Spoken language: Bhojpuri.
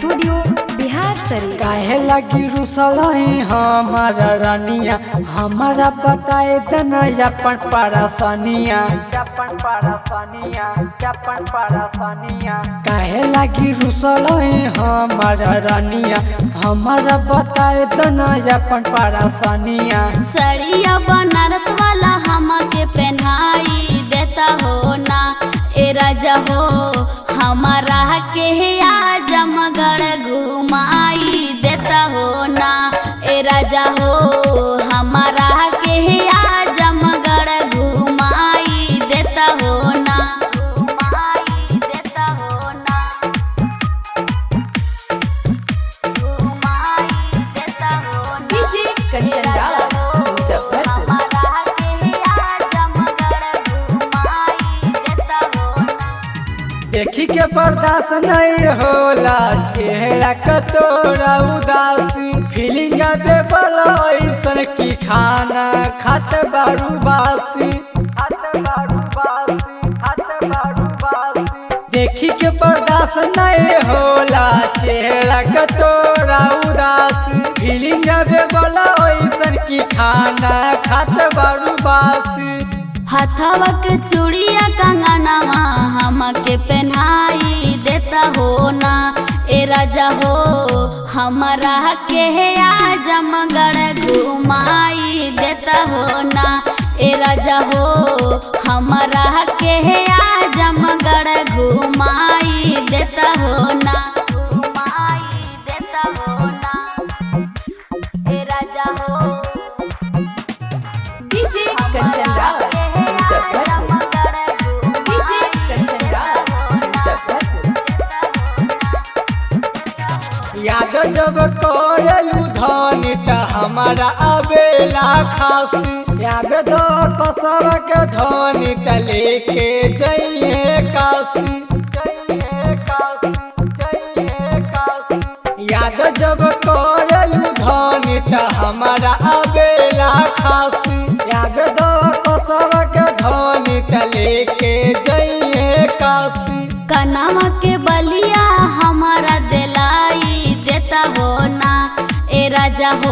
स्टूडियो बिहार शरीफ। काहे लगी रुसलही हमारा रानिया, हमारा बताए दना अपन परेशानिया। काहे लगी रुसलही हमारा रानिया, हमारा बताए दना अपन परेशानिया। सड़िया बनारस वाला हमके पहनाई देता हो ना ए राजा हो, हमारा के आजमगढ़ घुमाई देता हो ना ए राजा हो, हमारा के आजमगढ़ घुमाई देता हो ना, घुमाई देता हो ना, घुमाई देता हो ना। डीजे कंचन राज मुजफ्फरपुर। देखी के बर्दाश्त नहीं होला चेहरा कतोरा उदासी, फीलिंग बेबल ऐसन की खाना खात बारू बासी। देखी के बर्दाश्त नहीं होला चेहरा कतोरा उदासी, फीलिंग बेबल ऐसन की खाना खात बारू बासी। हथवा के चूड़िया कंगनवा हमके पहनाई देता हो ना ए राजा हो, हमारा के आजमगढ़ घुमाई देता हो ना ए राजा हो, हमारा के आजमगढ़ घुमाई देता हो ना, घुमाई देता हो ना ए राजा हो। डीजे कंचन राज मुजफ्फरपुर। डीजे कंचन राज मुजफ्फरपुर। याद जब करलू धनी त हमारा आवेला खासी, याद दो कसर के धनी त लेके जइए काशी। याद जब करलू धनी त हमारा आवेला खासी, याद दो कसर के धनी त लेके जइए काशी। कनावा के बलिया हमारा दिलाई देता हो ना ए राजा हो,